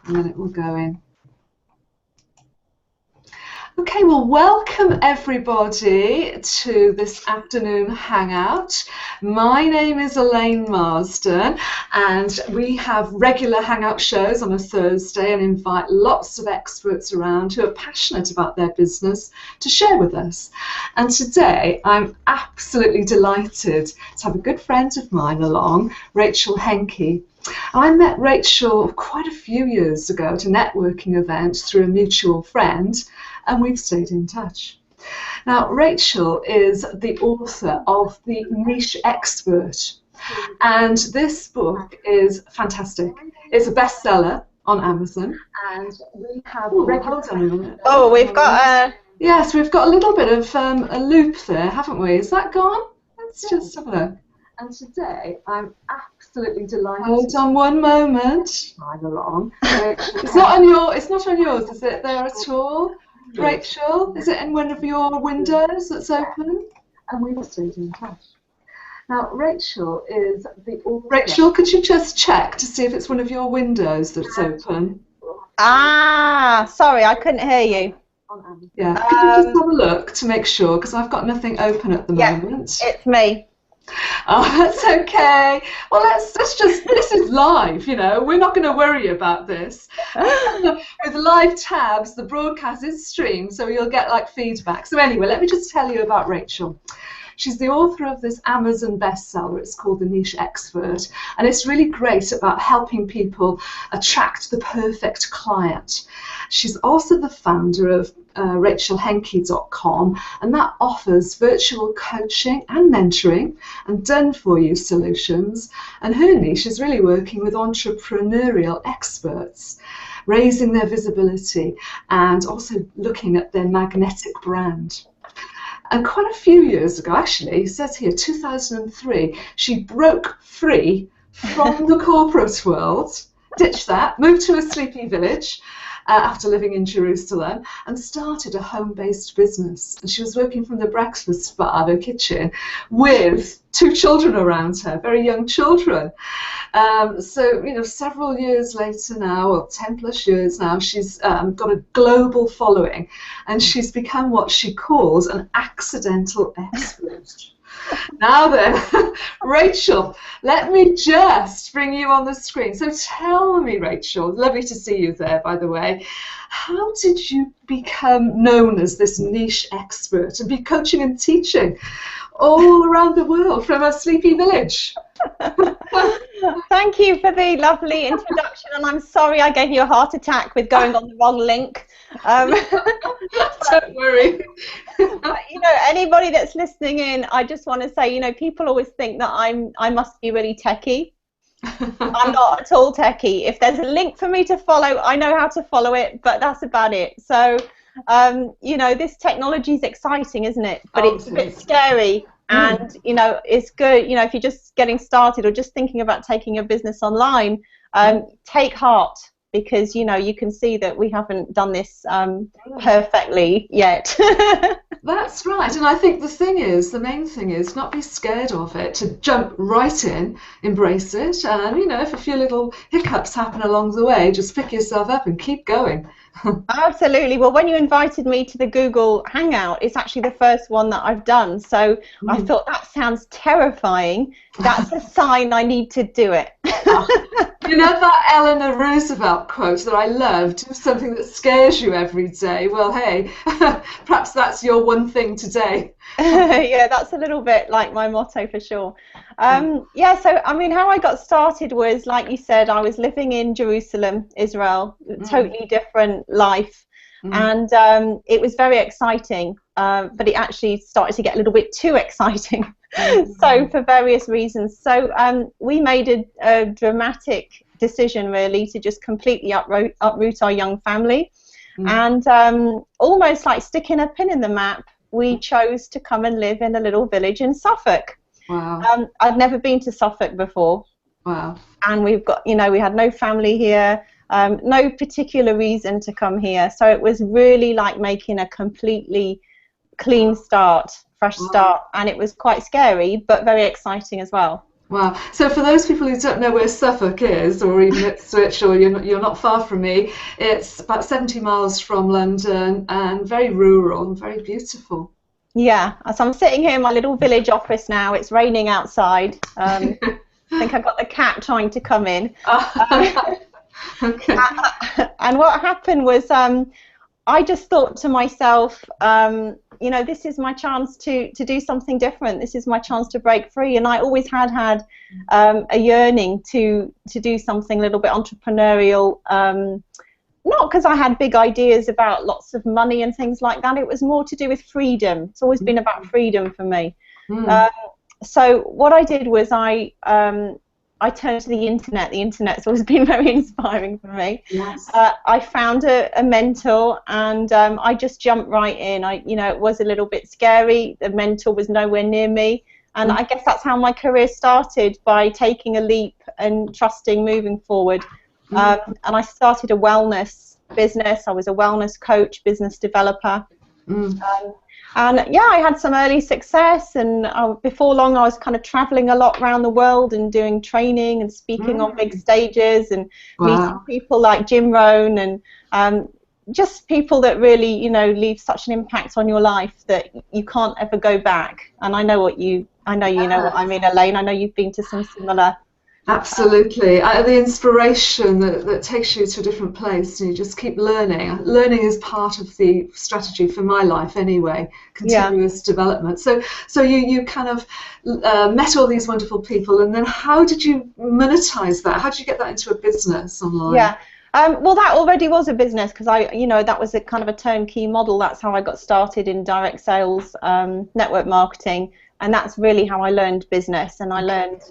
and then it will go in. Okay, well, welcome everybody to this afternoon hangout. My name is Elene Marsden, and we have regular hangout shows on a Thursday and invite lots of experts around who are passionate about their business to share with us. And today I'm absolutely delighted to have a good friend of mine along, Rachel Henke. I met Rachel quite a few years ago at a networking event through a mutual friend, and we've stayed in touch. Now, Rachel is the author of The Niche Expert, and this book is fantastic. It's a bestseller on Amazon, and we have we've got a... Yes, we've got a little bit of a loop there, haven't we? Is that gone? Let's just have a look. And today I'm absolutely delighted. Hold on one moment. I'm along. It's not on yours, is it there at all? Rachel, is it in one of your windows that's open? And we've stayed in touch. Now, Rachel is the author. Rachel, could you just check to see if it's one of your windows that's open? Ah, sorry, I couldn't hear you. Yeah, could you just have a look to make sure, because I've got nothing open at the moment. It's me. Oh, that's okay. Well, let's just, this is live, you know, we're not going to worry about this. With live tabs, the broadcast is streamed, so you'll get like feedback. So anyway, let me just tell you about Rachel. She's the author of this Amazon bestseller. It's called The Niche Expert, and it's really great about helping people attract the perfect client. She's also the founder of RachelHenke.com, and that offers virtual coaching and mentoring and done-for-you solutions. And her niche is really working with entrepreneurial experts, raising their visibility and also looking at their magnetic brand. And quite a few years ago, actually, it says here 2003, she broke free from the corporate world, ditched that, moved to a sleepy village after living in Jerusalem, and started a home-based business. And she was working from the breakfast bar, her kitchen, with 2 children around her, very young children. So, you know, several years later now, or 10 plus years now, she's got a global following, and she's become what she calls an accidental expert. Now then, Rachel, let me just bring you on the screen. So tell me, Rachel, lovely to see you there, by the way, how did you become known as this niche expert and be coaching and teaching all around the world from a sleepy village? Thank you for the lovely introduction, and I'm sorry I gave you a heart attack with going on the wrong link. Don't worry. But, you know, anybody that's listening in, I just want to say, you know, people always think that I must be really techie. I'm not at all techie. If there's a link for me to follow, I know how to follow it, but that's about it. So, you know, this technology is exciting, isn't it? But it's a bit scary. And, you know, it's good, you know, if you're just getting started or just thinking about taking your business online, take heart, because, you know, you can see that we haven't done this perfectly yet. That's right, and I think the main thing is not be scared of it, to jump right in, embrace it, and, you know, if a few little hiccups happen along the way, just pick yourself up and keep going. Absolutely. Well, when you invited me to the Google Hangout, it's actually the first one that I've done, so I thought that sounds terrifying. That's a sign I need to do it. You know that Eleanor Roosevelt quote that I love, do something that scares you every day? Well, hey, perhaps that's your one thing today. Yeah, that's a little bit like my motto for sure. Yeah, so I mean, how I got started was, like you said, I was living in Jerusalem, Israel, totally different life, and it was very exciting, but it actually started to get a little bit too exciting. So for various reasons. So we made a dramatic decision really to just completely uproot our young family, and almost like sticking a pin in the map, we chose to come and live in a little village in Suffolk. Wow. I'd never been to Suffolk before. Wow. And we've got, you know, we had no family here, no particular reason to come here. So it was really like making a completely clean start, fresh start, and it was quite scary, but very exciting as well. Wow. So for those people who don't know where Suffolk is, or even Ipswich, or you're not far from me, it's about 70 miles from London and very rural and very beautiful. Yeah, so I'm sitting here in my little village office now. It's raining outside. I think I've got the cat trying to come in. Okay. And what happened was I just thought to myself, you know, this is my chance to do something different. This is my chance to break free. And I always had a yearning to do something a little bit entrepreneurial. Not because I had big ideas about lots of money and things like that. It was more to do with freedom. It's always been about freedom for me. So what I did was I turned to the internet. The internet's always been very inspiring for me. Yes. I found a mentor, and I just jumped right in. You know, it was a little bit scary. The mentor was nowhere near me, and I guess that's how my career started, by taking a leap and trusting moving forward. And I started a wellness business. I was a wellness coach, business developer. And yeah, I had some early success, and before long I was kind of traveling a lot around the world and doing training and speaking on big stages and meeting people like Jim Rohn, and just people that really, you know, leave such an impact on your life that you can't ever go back. And I know you know what I mean, Elaine. I know you've been to some similar. Absolutely. The inspiration that takes you to a different place, and you just keep learning. Learning is part of the strategy for my life anyway, continuous development. So you kind of met all these wonderful people, and then how did you monetize that? How did you get that into a business online? Yeah. Well, that already was a business, because that was a kind of a turnkey model. That's how I got started in direct sales, network marketing, and that's really how I learned business, and I learned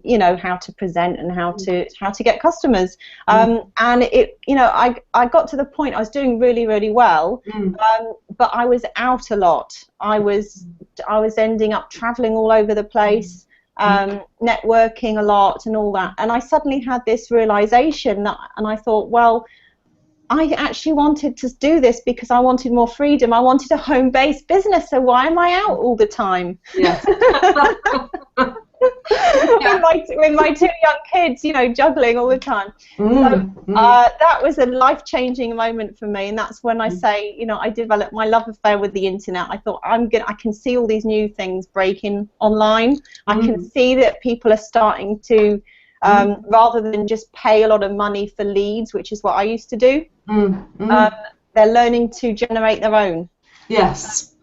you know, how to present and how to get customers. And it, you know, I got to the point I was doing really, really well, but I was out a lot. I was ending up traveling all over the place, networking a lot and all that. And I suddenly had this realization and I thought, well, I actually wanted to do this because I wanted more freedom. I wanted a home-based business, so why am I out all the time? Yes. with my two young kids, you know, juggling all the time. That was a life-changing moment for me, and that's when I say, you know, I developed my love affair with the internet. I thought, I can see all these new things breaking online. I can see that people are starting to, rather than just pay a lot of money for leads, which is what I used to do, they're learning to generate their own. Yes.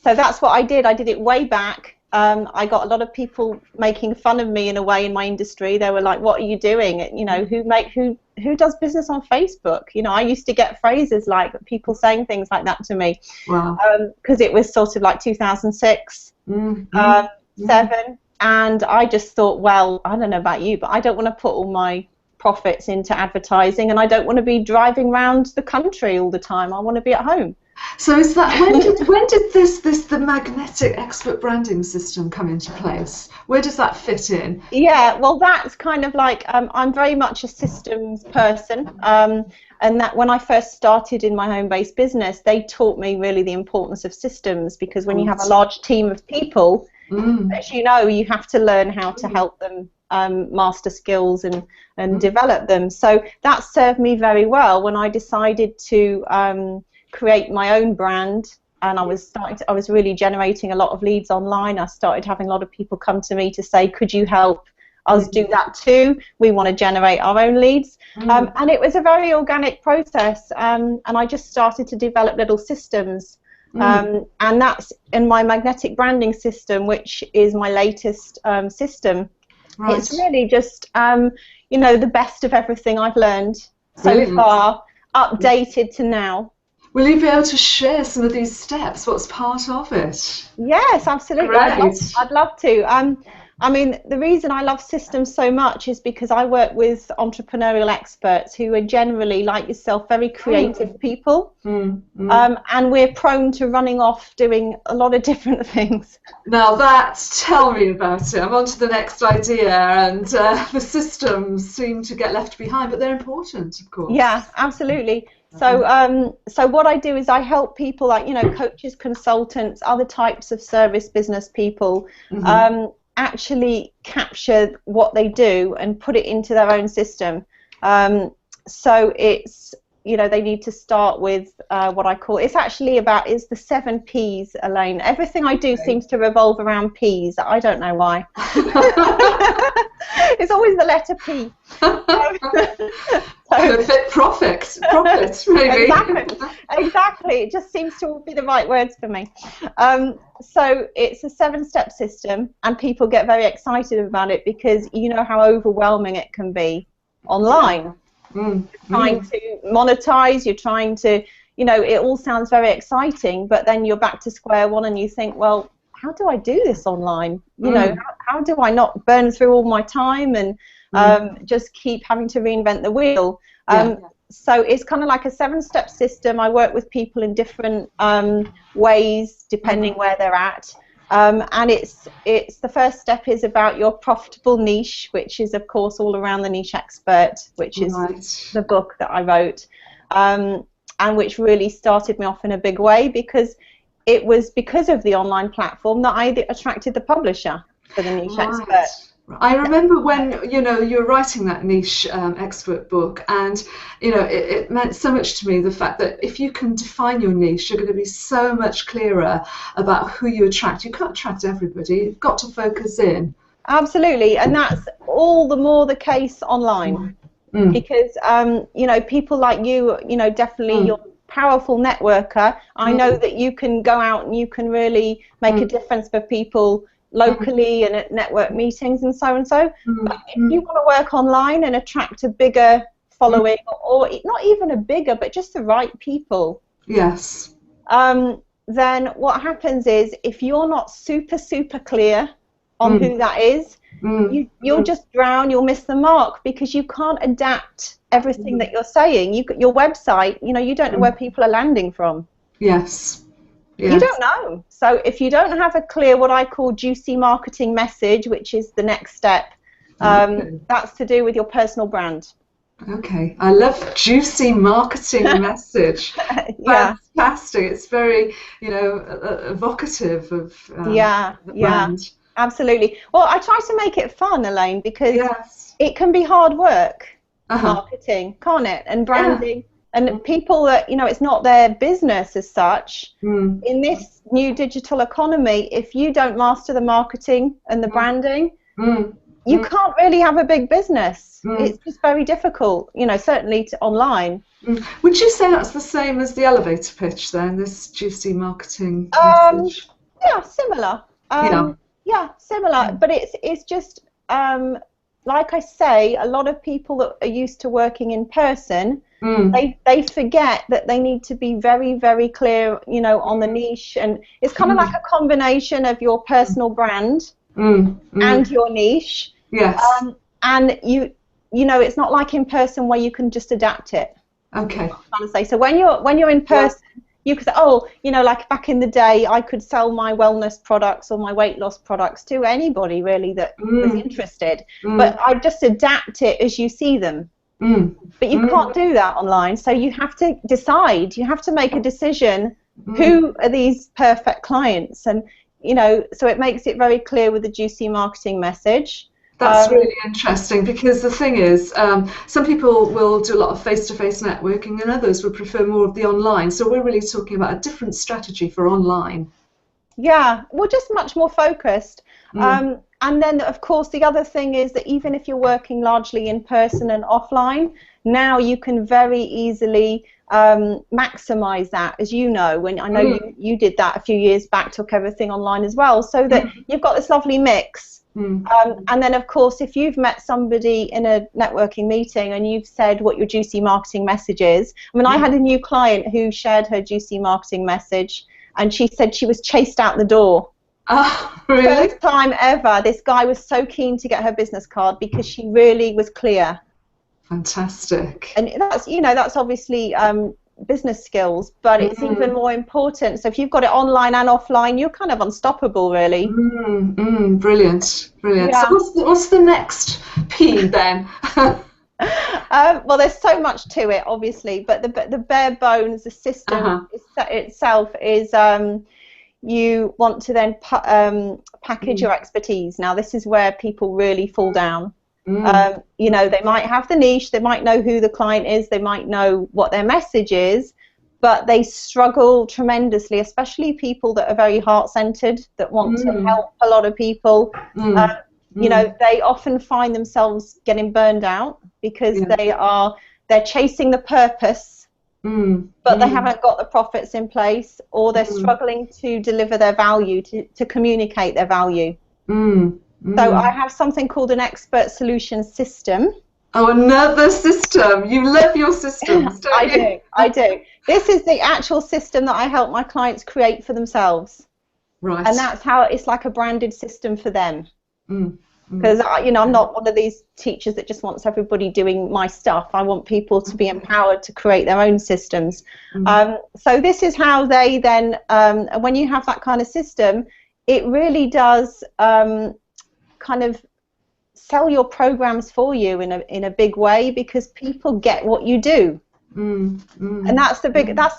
So that's what I did. I did it way back. I got a lot of people making fun of me in a way in my industry. They were like, "What are you doing? You know, who does business on Facebook?" You know, I used to get phrases like people saying things like that to me. Wow. Because it was sort of like 2006, 7, and I just thought, well, I don't know about you, but I don't want to put all my profits into advertising, and I don't want to be driving around the country all the time. I want to be at home. So is that when did the magnetic expert branding system come into place? Where does that fit in? Yeah, well, that's kind of like I'm very much a systems person, and that when I first started in my home-based business, they taught me really the importance of systems, because when you have a large team of people, as you know, you have to learn how to help them master skills and develop them. So that served me very well when I decided to create my own brand, and I was really generating a lot of leads online. I started having a lot of people come to me to say, could you help us do that too? We want to generate our own leads. And it was a very organic process, and I just started to develop little systems. And that's in my magnetic branding system, which is my latest system. Right. It's really just you know, the best of everything I've learned so far, updated to now. Will you be able to share some of these steps? What's part of it? Yes, absolutely. I'd love to. I mean, the reason I love systems so much is because I work with entrepreneurial experts who are generally, like yourself, very creative people. And we're prone to running off doing a lot of different things. Now tell me about it. I'm on to the next idea, and the systems seem to get left behind, but they're important, of course. Yeah, absolutely. So so what I do is I help people like, you know, coaches, consultants, other types of service business people, actually capture what they do and put it into their own system. So it's, you know, they need to start with what I call, it's actually about, it's the 7 Ps, Elaine. Everything I do seems to revolve around Ps. I don't know why. It's always the letter P. Profit, maybe. Exactly. It just seems to be the right words for me. So it's a 7-step system, and people get very excited about it because you know how overwhelming it can be online. You're trying to monetize, you're trying to, you know, it all sounds very exciting, but then you're back to square one and you think, well, how do I do this online? You know, how do I not burn through all my time and just keep having to reinvent the wheel? So it's kind of like a 7-step system. I work with people in different ways depending where they're at. And it's the first step is about your profitable niche, which is of course all around the niche expert, which is the book that I wrote, and which really started me off in a big way because it was because of the online platform that I attracted the publisher for the niche expert. I remember when, you know, you were writing that niche expert book, and, you know, it meant so much to me, the fact that if you can define your niche, you're going to be so much clearer about who you attract. You can't attract everybody. You've got to focus in. Absolutely, and that's all the more the case online because, you know, people like you know, definitely you're a powerful networker. I know that you can go out and you can really make a difference for people locally and at network meetings and so and so. But if you want to work online and attract a bigger following, or not even a bigger, but just the right people, then what happens is if you're not super clear on who that is, you'll just drown, you'll miss the mark because you can't adapt everything that you're saying. Your website, you know, you don't know where people are landing from. You don't know. So if you don't have a clear, what I call juicy marketing message, which is the next step, that's to do with your personal brand. Okay, I love juicy marketing message. Fantastic. It's very, you know, evocative of the brand. Absolutely. Well, I try to make it fun, Elaine, because it can be hard work, marketing, can't it? And branding. And people that, you know, it's not their business as such. In this new digital economy, if you don't master the marketing and the branding, you can't really have a big business. It's just very difficult, you know, certainly online. Would you say that's the same as the elevator pitch then, this juicy marketing message? Yeah, similar. Similar. But it's just, like I say, a lot of people that are used to working in person, they forget that they need to be very clear, you know, on the niche, and it's kind of like a combination of your personal brand and your niche. And you know, it's not like in person where you can just adapt it. Okay. So when you're in person, you could say, oh, you know, like back in the day, I could sell my wellness products or my weight loss products to anybody really that was interested. But I just adapt it as you see them. But you can't do that online. So you have to decide. You have to make a decision. Who are these perfect clients? And, you know, so it makes it very clear with the juicy marketing message. That's really interesting, because the thing is, some people will do a lot of face-to-face networking and others would prefer more of the online. So we're really talking about a different strategy for online. Yeah, well, just much more focused. And then, of course, the other thing is that even if you're working largely in person and offline, now you can very easily maximize that, as you know. When I know you did that a few years back, took everything online as well, so that you've got this lovely mix. And then, of course, if you've met somebody in a networking meeting and you've said what your juicy marketing message is, I mean, I had a new client who shared her juicy marketing message, and she said she was chased out the door. Oh, really? First time ever. This guy was so keen to get her business card because she really was clear. Fantastic. And that's, you know, that's obviously business skills, but it's even more important. So if you've got it online and offline, you're kind of unstoppable, really. Brilliant. Yeah. So what's the next P then? Well, there's so much to it, obviously, but the bare bones, the system itself is, you want to then package your expertise. Now, this is where people really fall down. You know, they might have the niche, they might know who the client is, they might know what their message is, but they struggle tremendously, especially people that are very heart-centered, that want to help a lot of people. You know, they often find themselves getting burned out because they're chasing the purpose, but they haven't got the profits in place, or they're struggling to deliver their value, to communicate their value. So I have something called an expert solution system. Oh, another system. You love your systems, don't you? I do. This is the actual system that I help my clients create for themselves. Right. And that's how it's like a branded system for them. Because, you know, I'm not one of these teachers that just wants everybody doing my stuff. I want people to be empowered to create their own systems. So this is how they then, when you have that kind of system, it really does kind of sell your programs for you in a big way, because people get what you do. And that's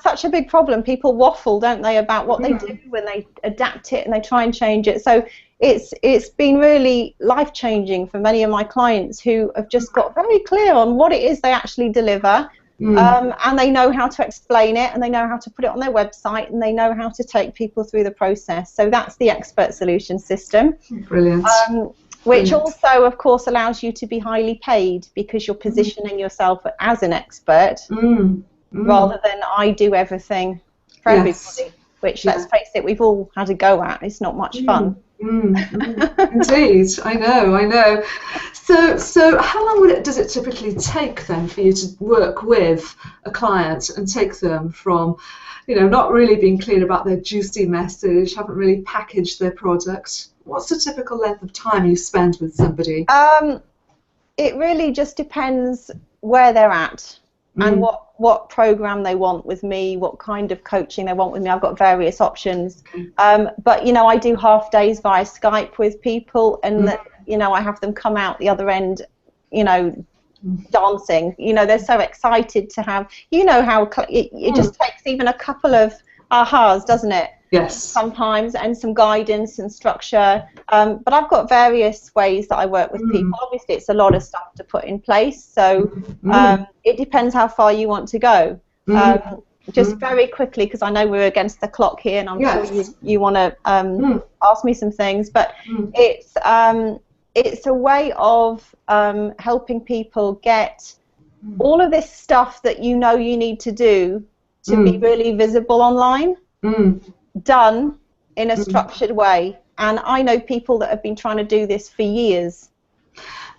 such a big problem. People waffle, don't they, about what they do when they adapt it and they try and change it. So it's been really life-changing for many of my clients who have just got very clear on what it is they actually deliver, and they know how to explain it, and they know how to put it on their website, and they know how to take people through the process. So that's the expert solution system. Brilliant. Which also, of course, allows you to be highly paid, because you're positioning yourself as an expert rather than I do everything for everybody, which, let's face it, we've all had a go at. It's not much fun. Indeed, I know. So how long does it typically take then for you to work with a client and take them from, you know, not really being clear about their juicy message, haven't really packaged their product? What's the typical length of time you spend with somebody? It really just depends where they're at and what program they want with me, what kind of coaching they want with me. I've got various options. But, you know, I do half days via Skype with people, and, you know, I have them come out the other end, you know, dancing. You know, they're so excited to have, you know, how it just takes even a couple of ahas, doesn't it? Yes. Sometimes, and some guidance and structure. But I've got various ways that I work with people. Obviously, it's a lot of stuff to put in place. So it depends how far you want to go. Just very quickly, because I know we're against the clock here, and I'm sure you want to ask me some things. But it's a way of helping people get all of this stuff that you know you need to do to be really visible online, done in a structured way. And I know people that have been trying to do this for years,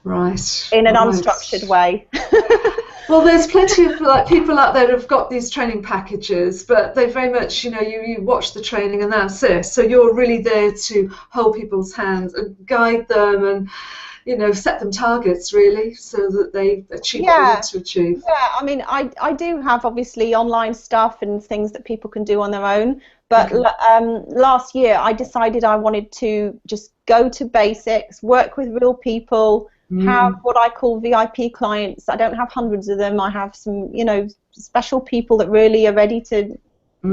in an unstructured way. Well, there's plenty of people out there who've got these training packages, but they very much, you know, you watch the training and that's it. So you're really there to hold people's hands and guide them, and, you know, set them targets, really, so that they achieve what they want to achieve. Yeah, I mean, I do have, obviously, online stuff and things that people can do on their own. But last year, I decided I wanted to just go to basics, work with real people, have what I call VIP clients. I don't have hundreds of them. I have some, you know, special people that really are ready to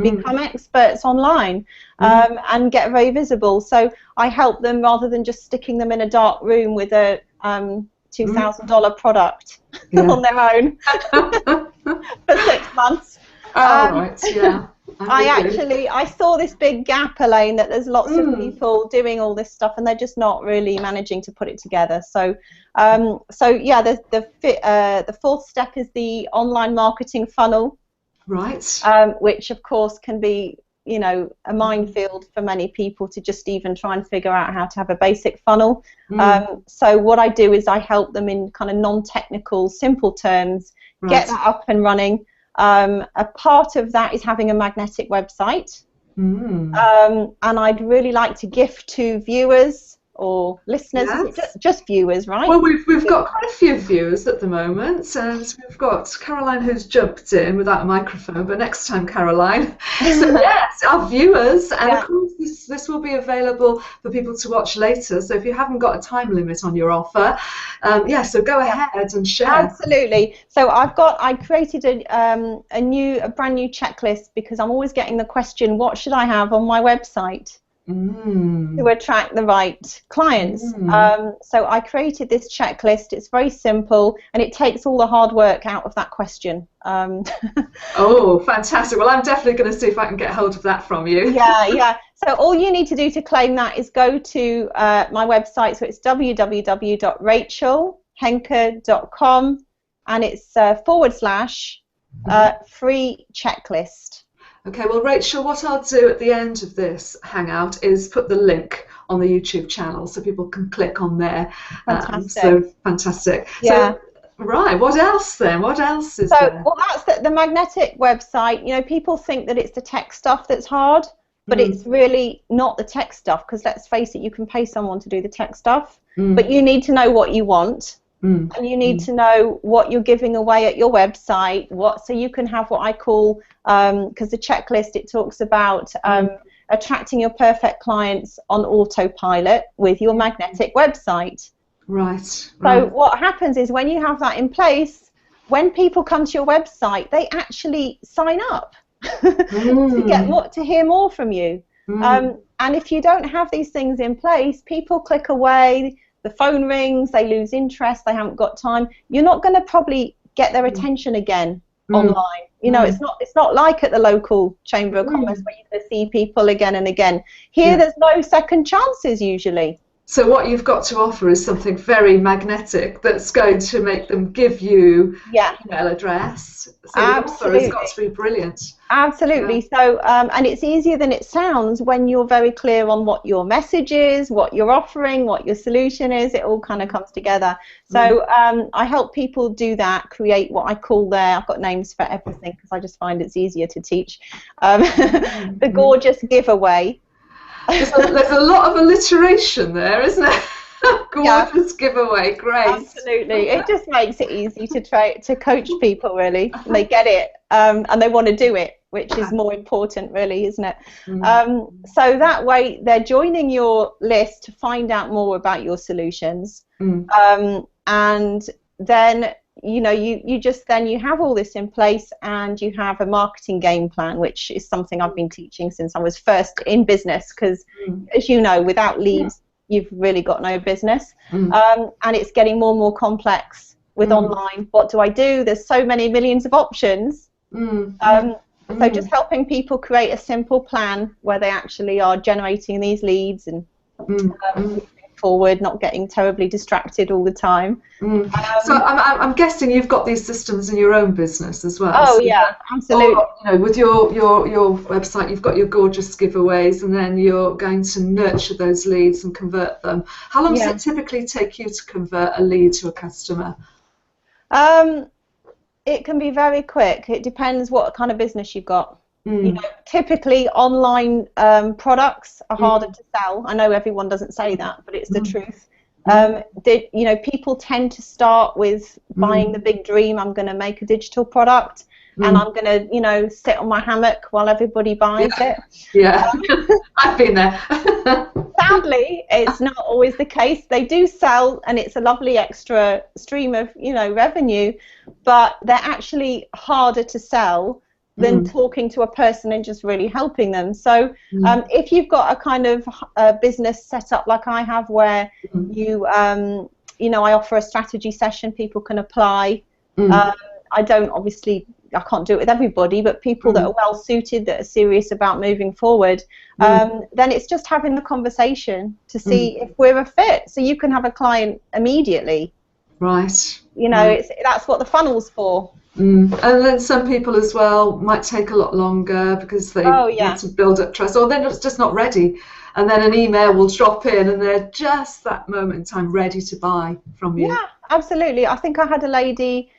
become experts online and get very visible. So I help them rather than just sticking them in a dark room with a $2,000 product on their own for 6 months. Right, yeah. I saw this big gap, Elaine, that there's lots of people doing all this stuff and they're just not really managing to put it together. So, yeah, the fourth step is the online marketing funnel, right? Which of course can be, you know, a minefield for many people to just even try and figure out how to have a basic funnel. So what I do is I help them in kind of non-technical, simple terms, get that up and running. A part of that is having a magnetic website, and I'd really like to gift to viewers or listeners? Is it Yes. just viewers, right? Well, we've got quite a few viewers at the moment, and we've got Caroline who's jumped in without a microphone, but next time, Caroline. So yes, our viewers, and of Yeah. course this will be available for people to watch later. So if you haven't got a time limit on your offer, so go ahead and share. Absolutely. So I created a brand new checklist because I'm always getting the question, what should I have on my website to attract the right clients? So I created this checklist. It's very simple, and it takes all the hard work out of that question. Oh, fantastic. Well, I'm definitely going to see if I can get hold of that from you. Yeah. So all you need to do to claim that is go to my website. So it's www.rachelhenke.com, and it's / free checklist. Okay, well, Rachel, what I'll do at the end of this Hangout is put the link on the YouTube channel so people can click on there. Fantastic. So fantastic. Yeah. So, right, what else then? What else is there? Well, that's the magnetic website. You know, people think that it's the tech stuff that's hard, but it's really not the tech stuff, because let's face it, you can pay someone to do the tech stuff, but you need to know what you want. And you need to know what you're giving away at your website, so you can have what I call, because the checklist, it talks about attracting your perfect clients on autopilot with your magnetic website. Right. So what happens is, when you have that in place, when people come to your website, they actually sign up to hear more from you. And if you don't have these things in place, people click away. The phone rings, they lose interest, they haven't got time. You're not going to probably get their attention again online. You know, it's not like at the local Chamber of Commerce where you can see people again and again. Here, there's no second chances usually. So what you've got to offer is something very magnetic that's going to make them give you an email address. So the offer has got to be brilliant. Absolutely. Yeah. So, and it's easier than it sounds when you're very clear on what your message is, what you're offering, what your solution is. It all kind of comes together. So I help people do that, create what I call I've got names for everything because I just find it's easier to teach. The gorgeous giveaway. There's a lot of alliteration there, isn't there? Gorgeous giveaway, great. Absolutely, it just makes it easy to coach people, really. And they get it, and they want to do it, which is more important, really, isn't it? So that way, they're joining your list to find out more about your solutions, and then you have all this in place, and you have a marketing game plan, which is something I've been teaching since I was first in business, because as you know, without leads you've really got no business. And it's getting more and more complex with online. What do I do? There's so many millions of options. So just helping people create a simple plan where they actually are generating these leads and moving forward, not getting terribly distracted all the time. So I'm guessing you've got these systems in your own business as well. Oh, so yeah, absolutely. With your website, you've got your gorgeous giveaways, and then you're going to nurture those leads and convert them. How long does it typically take you to convert a lead to a customer? It can be very quick. It depends what kind of business you've got. Typically online products are harder to sell. I know everyone doesn't say that, but it's the truth. People tend to start with buying the big dream. I'm going to make a digital product, and I'm going to, sit on my hammock while everybody buys it. Yeah, I've been there. Sadly, it's not always the case. They do sell, and it's a lovely extra stream of, revenue, but they're actually harder to sell than talking to a person and just really helping them. So if you've got a kind of business set up like I have, where I offer a strategy session, people can apply. I can't do it with everybody, but people that are well suited, that are serious about moving forward, then it's just having the conversation to see if we're a fit. So you can have a client immediately. Right. That's what the funnel's for. And then some people as well might take a lot longer because they want to build up trust, or they're just not ready, and then an email will drop in and they're just that moment in time ready to buy from you. Yeah, absolutely. I think I had a lady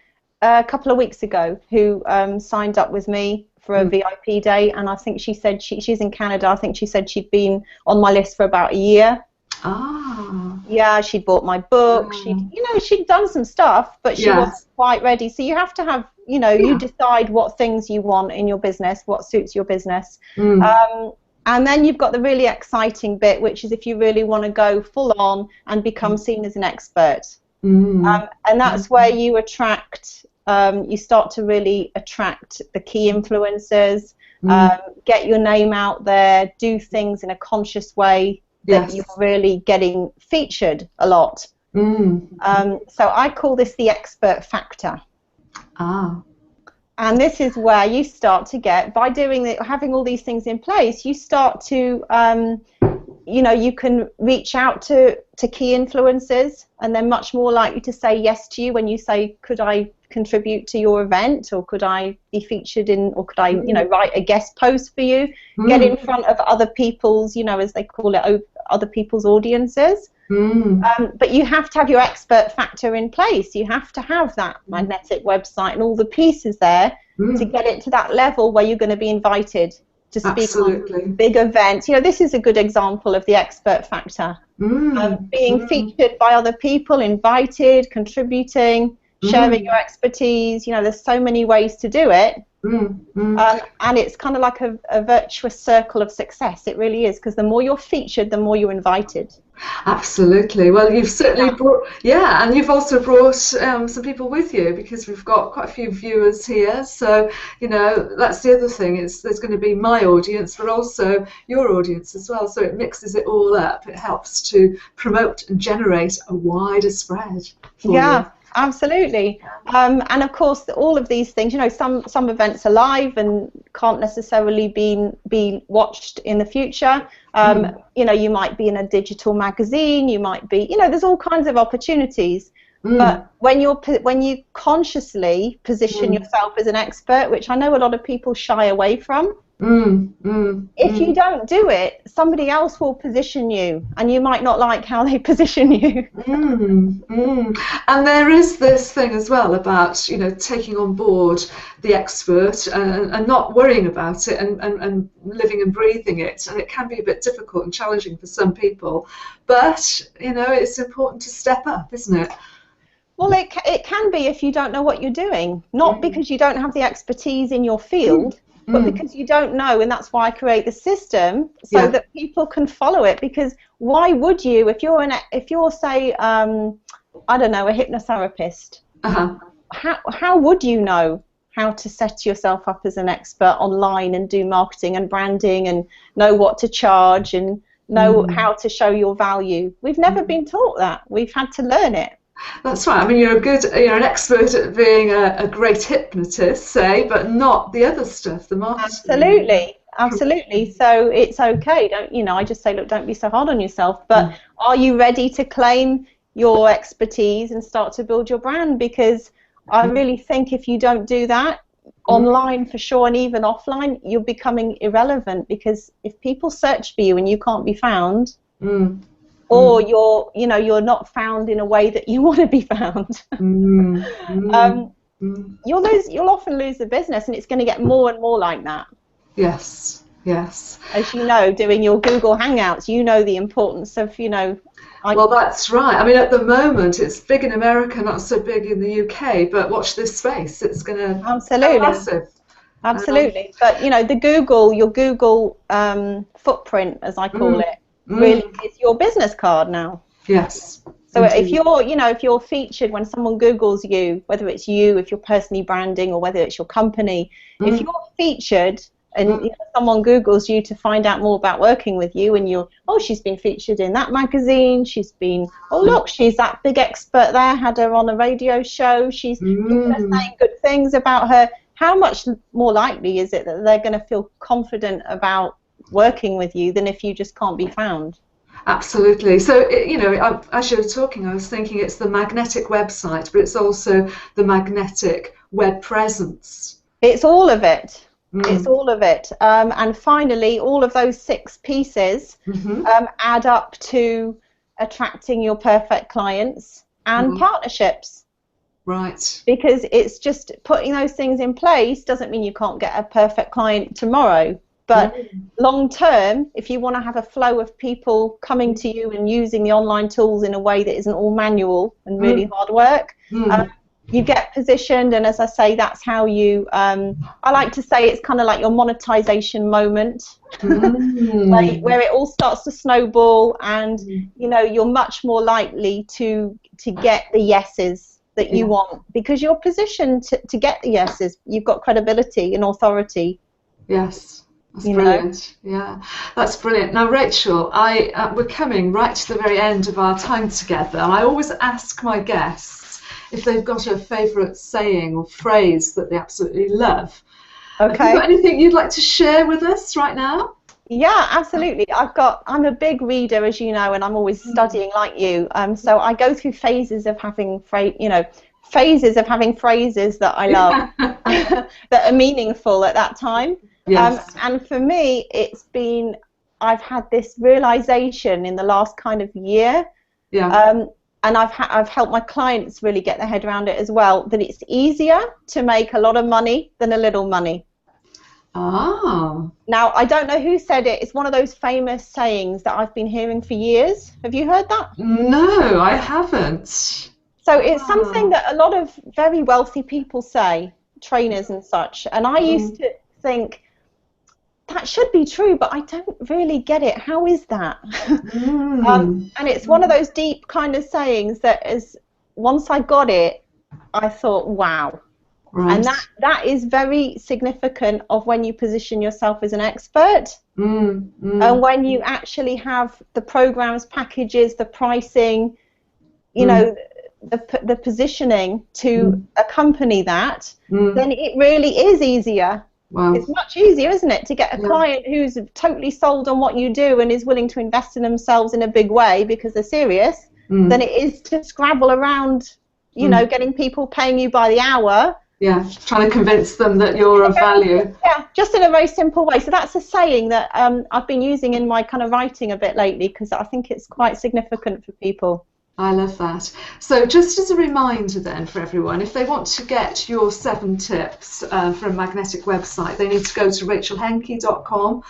a couple of weeks ago who signed up with me for a VIP day, and I think she said she's in Canada. I think she said she'd been on my list for about a year. Ah. Yeah, she'd bought my book. She'd done some stuff, but she wasn't Yes. quite ready. So you have to have, you Yeah. decide what things you want in your business, what suits your business. Mm. And then you've got the really exciting bit, which is if you really want to go full on and become seen as an expert. Mm. And that's where you attract, you start to really attract the key influencers, get your name out there, do things in a conscious way that Yes. you're really getting featured a lot. So I call this the expert factor. Ah. And this is where you start to get, by having all these things in place, you start to, you can reach out to key influencers, and they're much more likely to say yes to you when you say, could I contribute to your event, or could I be featured in, or could I, write a guest post for you, get in front of other people's, as they call it, other people's audiences. But you have to have your expert factor in place. You have to have that magnetic website and all the pieces there to get it to that level where you're going to be invited to speak on big events. This is a good example of the expert factor. Being featured by other people, invited, contributing, sharing your expertise. There's so many ways to do it. And it's kind of like a virtuous circle of success. It really is, because the more you're featured, the more you're invited. Absolutely. Well, you've certainly brought, and you've also brought some people with you, because we've got quite a few viewers here. So, that's the other thing, is there's going to be my audience, but also your audience as well. So it mixes it all up. It helps to promote and generate a wider spread for you. Absolutely. And of course, all of these things, some events are live and can't necessarily be watched in the future. You might be in a digital magazine, you might be, there's all kinds of opportunities. But when you consciously position yourself as an expert, which I know a lot of people shy away from, if you don't do it, somebody else will position you, and you might not like how they position you. And there is this thing as well about, taking on board the expert and not worrying about it and living and breathing it. And it can be a bit difficult and challenging for some people. But, it's important to step up, isn't it? Well, it can be if you don't know what you're doing, not because you don't have the expertise in your field, but because you don't know. And that's why I create the system, so that people can follow it. Because why would you, if you're say, I don't know, a hypnotherapist, how would you know how to set yourself up as an expert online and do marketing and branding and know what to charge and know how to show your value? We've never been taught that. We've had to learn it. That's right. I mean, you're an expert at being a great hypnotist, say, but not the other stuff, the marketing. Absolutely. So it's okay. I just say, look, don't be so hard on yourself. But are you ready to claim your expertise and start to build your brand? Because I really think if you don't do that, online for sure, and even offline, you're becoming irrelevant. Because if people search for you and you can't be found, or you're not found in a way that you want to be found, you'll often lose the business, and it's going to get more and more like that. Yes. As you know, doing your Google Hangouts, the importance of, Well, that's right. I mean, at the moment, it's big in America, not so big in the UK, but watch this space. It's going to be massive. Absolutely. But, your Google footprint, as I call it, really is your business card now. Yes. So if you're featured, when someone Googles you, whether it's you, if you're personally branding, or whether it's your company, if you're featured and someone Googles you to find out more about working with you, and she's been featured in that magazine, look, she's that big expert there, had her on a radio show, she's saying good things about her, how much more likely is it that they're going to feel confident about working with you than if you just can't be found? Absolutely. So, as you were talking, I was thinking it's the magnetic website, but it's also the magnetic web presence. It's all of it. It's all of it. And finally, all of those 6 pieces add up to attracting your perfect clients and partnerships. Right. Because it's just putting those things in place doesn't mean you can't get a perfect client tomorrow. But long term, if you want to have a flow of people coming to you and using the online tools in a way that isn't all manual and really hard work, you get positioned, and as I say, that's how you, I like to say it's kind of like your monetization moment, where it all starts to snowball, and you know, you're much more likely to get the yeses that you want, because you're positioned to get the yeses. You've got credibility and authority. Yes. That's brilliant. Yeah, that's brilliant. Now, Rachel, we're coming right to the very end of our time together, and I always ask my guests if they've got a favourite saying or phrase that they absolutely love. Okay. Have you got anything you'd like to share with us right now? Yeah, absolutely. I'm a big reader, as you know, and I'm always studying like you. So I go through phases of having phrases that I love that are meaningful at that time. Yes. And for me, I've had this realization in the last kind of year. Yeah. And I've helped my clients really get their head around it as well, that it's easier to make a lot of money than a little money. Ah. Now, I don't know who said it. It's one of those famous sayings that I've been hearing for years. Have you heard that? No, I haven't. So it's something that a lot of very wealthy people say, trainers and such. And I used to think, that should be true, but I don't really get it. How is that? And it's one of those deep kind of sayings that once I got it, I thought, wow. Right. And that is very significant of when you position yourself as an expert, and when you actually have the programs, packages, the pricing, you know, the positioning to accompany that, then it really is easier. Wow. It's much easier, isn't it, to get a client who's totally sold on what you do and is willing to invest in themselves in a big way because they're serious, than it is to scrabble around, you know, getting people paying you by the hour. Yeah, trying to convince them that you're of value. Yeah, just in a very simple way. So that's a saying that I've been using in my kind of writing a bit lately, because I think it's quite significant for people. I love that. So just as a reminder then for everyone, if they want to get your 7 tips from a magnetic website, they need to go to rachelhenke.com/.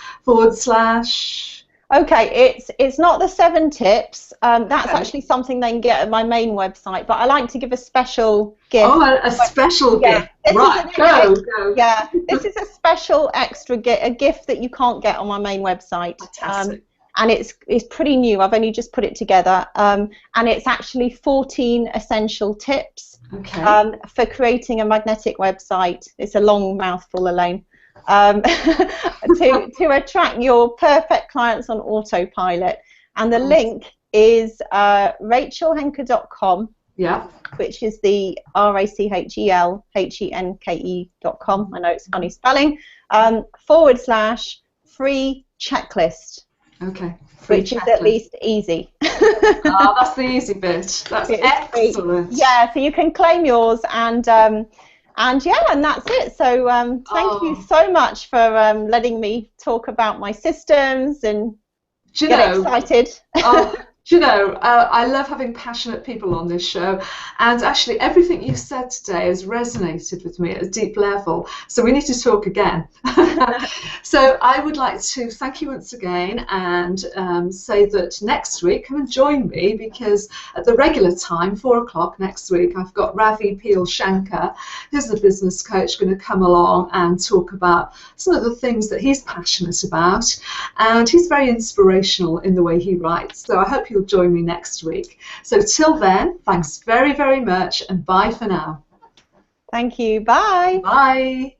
Okay, it's not the 7 tips. That's actually something they can get at my main website, but I like to give a special gift. Oh, a special gift. Right, go. Yeah, this is a special extra gift, a gift that you can't get on my main website. Fantastic. And it's pretty new. I've only just put it together. And it's actually 14 essential tips for creating a magnetic website. It's a long mouthful, Elaine. To attract your perfect clients on autopilot. And the link is rachelhenke.com, which is the RACHELHENKE.com. I know it's funny spelling. /free checklist. Okay. Which is at least easy. That's the easy bit. That's excellent. Yeah, so you can claim yours, and that's it. So thank you so much for letting me talk about my systems and get excited. Do you know, I love having passionate people on this show, and actually everything you said today has resonated with me at a deep level, so we need to talk again. So I would like to thank you once again, and say that next week come and join me, because at the regular time, 4 o'clock next week, I've got Ravi Peel Shankar, who's the business coach, going to come along and talk about some of the things that he's passionate about, and he's very inspirational in the way he writes, so I hope you'll join me next week. So till then, thanks very, very much, and bye for now. Thank you. Bye. Bye.